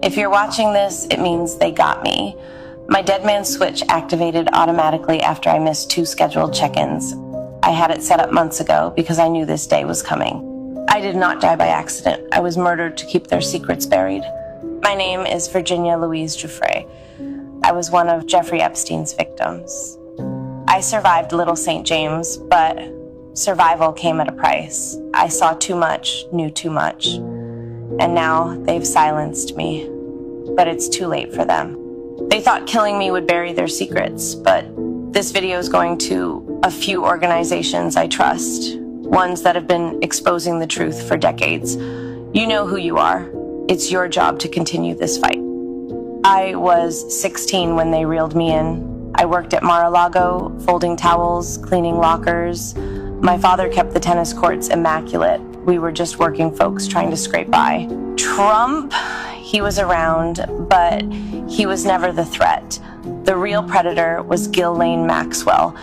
If you're watching this, it means they got me. My dead man switch activated automatically after I missed 2 scheduled check-ins. I had it set up months ago because I knew this day was coming. I did not die by accident. I was murdered to keep their secrets buried. My name is Virginia Louise Giuffre. I was one of Jeffrey Epstein's victims. I survived Little St. James, but survival came at a price. I saw too much, knew too much, and now they've silenced me. But it's too late for them. They thought killing me would bury their secrets, but this video is going to a few organizations I trust, ones that have been exposing the truth for decades. You know who you are. It's your job to continue this fight. I was 16 when they reeled me in. I worked at Mar-a-Lago, folding towels, cleaning lockers. My father kept the tennis courts immaculate. We were just working folks trying to scrape by. Trump, he was around, but he was never the threat. The real predator was Ghislaine Maxwell,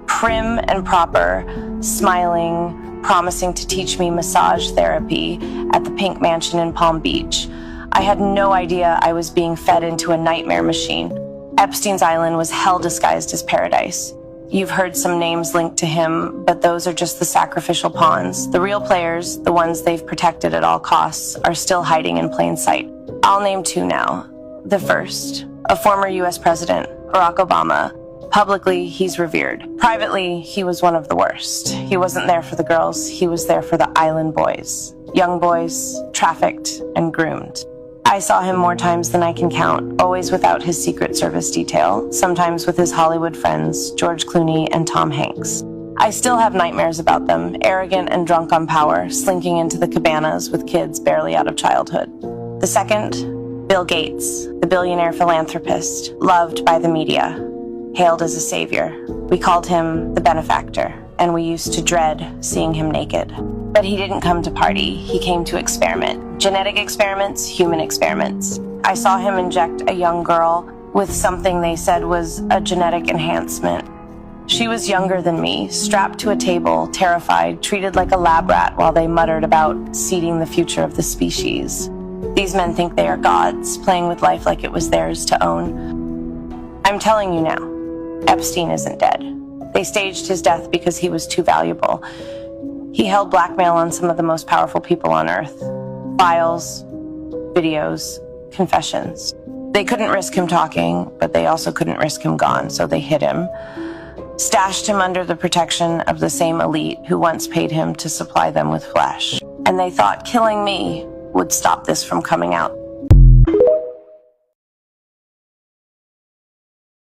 prim and proper, smiling, promising to teach me massage therapy at the Pink Mansion in Palm Beach. I had no idea I was being fed into a nightmare machine. Epstein's Island was hell disguised as paradise. You've heard some names linked to him, but those are just the sacrificial pawns. The real players, the ones they've protected at all costs, are still hiding in plain sight. I'll name 2 now. The first, a former US president, Barack Obama. Publicly, he's revered. Privately, he was one of the worst. He wasn't there for the girls, he was there for the island boys. Young boys, trafficked and groomed. I saw him more times than I can count, always without his Secret Service detail, sometimes with his Hollywood friends, George Clooney and Tom Hanks. I still have nightmares about them, arrogant and drunk on power, slinking into the cabanas with kids barely out of childhood. The second, Bill Gates, the billionaire philanthropist, loved by the media, hailed as a savior. We called him the benefactor, and we used to dread seeing him naked. But he didn't come to party, he came to experiment. Genetic experiments, human experiments. I saw him inject a young girl with something they said was a genetic enhancement. She was younger than me, strapped to a table, terrified, treated like a lab rat while they muttered about seeding the future of the species. These men think they are gods, playing with life like it was theirs to own. I'm telling you now, Epstein isn't dead. They staged his death because he was too valuable. He held blackmail on some of the most powerful people on Earth. Files, videos, confessions. They couldn't risk him talking, but they also couldn't risk him gone, so they hid him. Stashed him under the protection of the same elite who once paid him to supply them with flesh. And they thought killing me would stop this from coming out.